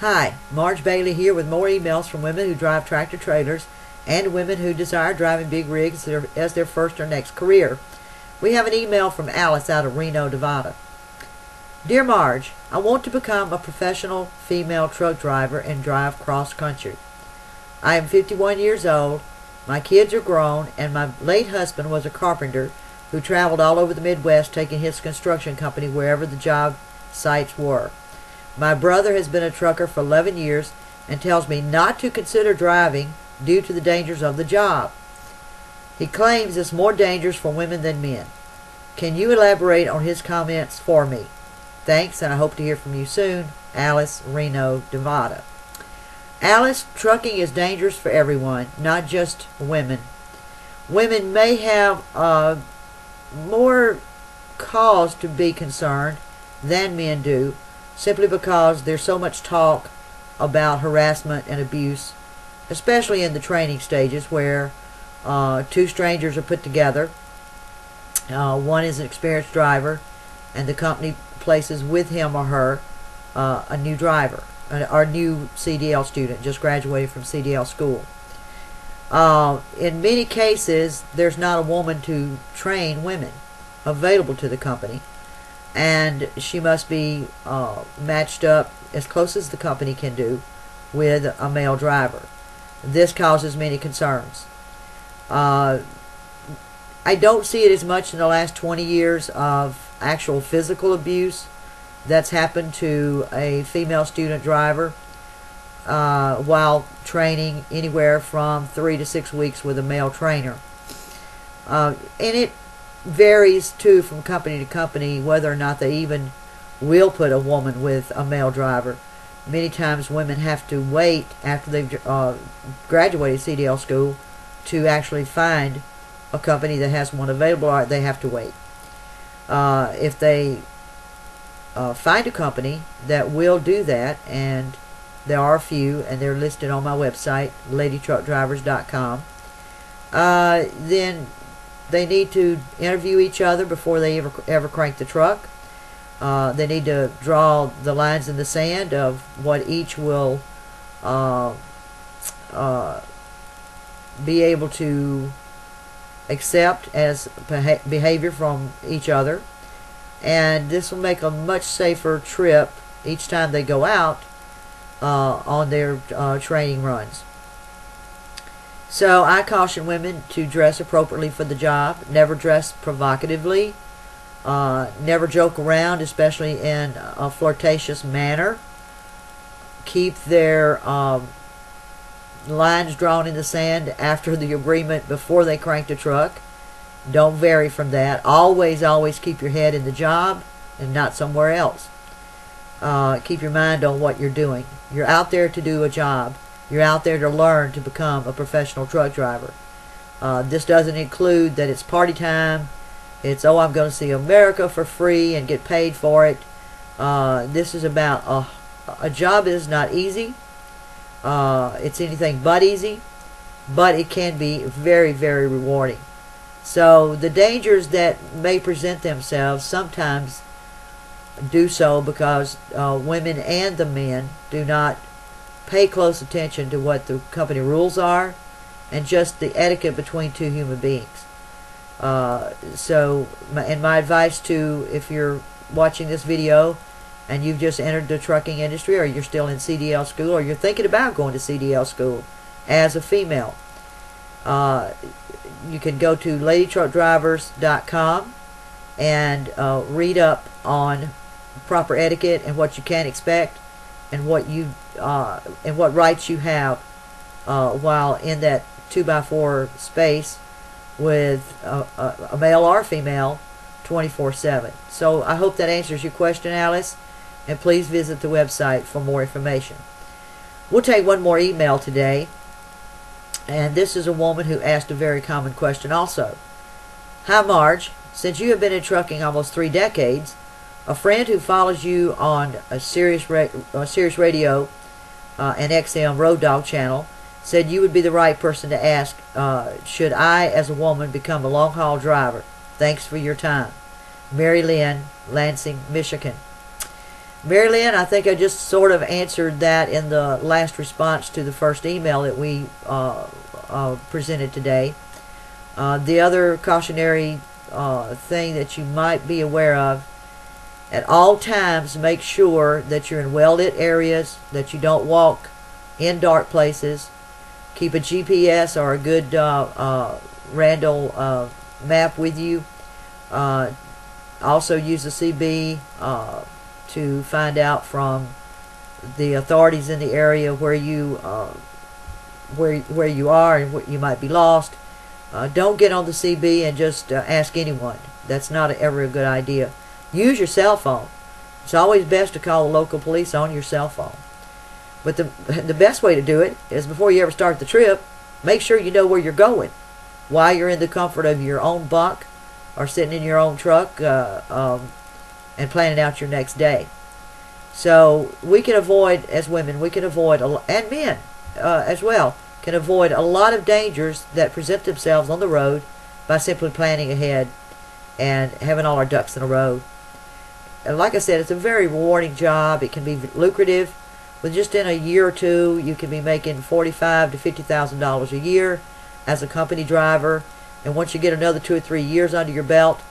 Hi, Marge Bailey here with more emails from women who drive tractor trailers and women who desire driving big rigs as their first or next career. We have an email from Alice out of Reno, Nevada. Dear Marge, I want to become a professional female truck driver and drive cross country. I am 51 years old, my kids are grown, and my late husband was a carpenter who traveled all over the Midwest taking his construction company wherever the job sites were. My brother has been a trucker for 11 years and tells me not to consider driving due to the dangers of the job. He claims it's more dangerous for women than men. Can you elaborate on his comments for me? Thanks, and I hope to hear from you soon. Alice, Reno, Nevada. Alice, trucking is dangerous for everyone, not just women. Women may have more cause to be concerned than men do, simply because there's so much talk about harassment and abuse, especially in the training stages where two strangers are put together. One is an experienced driver, and the company places with him or her a new driver, or new CDL student, just graduated from CDL school. In many cases, there's not a woman to train women available to the company, and she must be matched up as close as the company can do with a male driver. This causes many concerns. I don't see it as much in the last 20 years of actual physical abuse that's happened to a female student driver while training anywhere from 3 to 6 weeks with a male trainer. And it varies too from company to company whether or not they even will put a woman with a male driver. Many times women have to wait after they've graduated CDL school to actually find a company that has one available, or they have to wait. If they find a company that will do that, and there are a few, and they're listed on my website, ladytruckdrivers.com, then they need to interview each other before they ever crank the truck. They need to draw the lines in the sand of what each will be able to accept as behavior from each other. And this will make a much safer trip each time they go out on their training runs. So I caution women to dress appropriately for the job, never dress provocatively, never joke around, especially in a flirtatious manner. Keep their lines drawn in the sand after the agreement before they crank the truck. Don't vary from that. Always keep your head in the job and not somewhere else. Keep your mind on what you're doing. You're out there to do a job. You're out there to learn to become a professional truck driver. This doesn't include that it's party time. It's, oh, I'm going to see America for free and get paid for it. This is about a job that is not easy. It's anything but easy, but it can be very, very rewarding. So the dangers that may present themselves sometimes do so because women and the men do not pay close attention to what the company rules are and just the etiquette between two human beings. So my advice to, if you're watching this video and you've just entered the trucking industry, or you're still in CDL school, or you're thinking about going to CDL school as a female, you can go to ladytruckdrivers.com and read up on proper etiquette and what you can expect and what rights you have while in that 2x4 space with a male or female 24/7. So I hope that answers your question, Alice, and please visit the website for more information. We'll take one more email today, and this is a woman who asked a very common question also. Hi Marge, since you have been in trucking almost 3 decades, a friend who follows you on a Sirius Radio and XM Road Dog channel said you would be the right person to ask, should I as a woman become a long haul driver? Thanks for your time. Mary Lynn, Lansing, Michigan. Mary Lynn, I think I just sort of answered that in the last response to the first email that we presented today. The other cautionary thing that you might be aware of, at all times make sure that you're in well-lit areas, that you don't walk in dark places. Keep a GPS or a good Randall map with you. Also use the CB to find out from the authorities in the area where you where you are and where you might be lost. Don't get on the CB and just ask anyone. That's not ever a good idea. Use your cell phone. It's always best to call the local police on your cell phone. But the best way to do it is, before you ever start the trip, make sure you know where you're going while you're in the comfort of your own bunk or sitting in your own truck and planning out your next day. So we can avoid, as women, we can avoid, and men as well, can avoid a lot of dangers that present themselves on the road by simply planning ahead and having all our ducks in a row. And like I said, it's a very rewarding job. It can be lucrative. With just in a year or two, you can be making $45,000 to $50,000 a year as a company driver. And once you get another 2 or 3 years under your belt,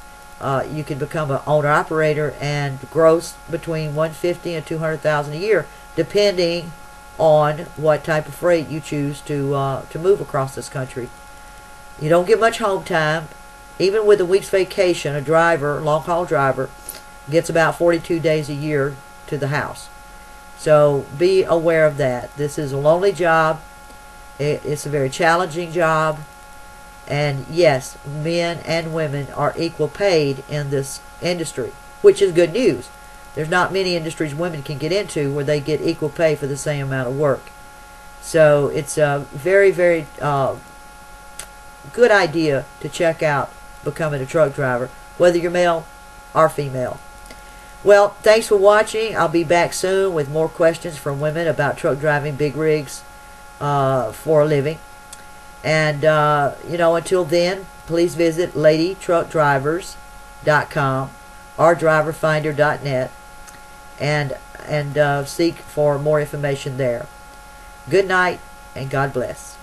you can become an owner-operator and gross between $150,000 and $200,000 a year, depending on what type of freight you choose to move across this country. You don't get much home time. Even with a week's vacation, a driver, long-haul driver, gets about 42 days a year to the house. So be aware of that. This is a lonely job. It's a very challenging job. And yes, men and women are equal paid in this industry, which is good news. There's not many industries women can get into where they get equal pay for the same amount of work. So it's a very, very good idea to check out becoming a truck driver, whether you're male or female. Well, thanks for watching. I'll be back soon with more questions from women about truck driving big rigs for a living. And, until then, please visit ladytruckdrivers.com or driverfinder.net and seek for more information there. Good night, and God bless.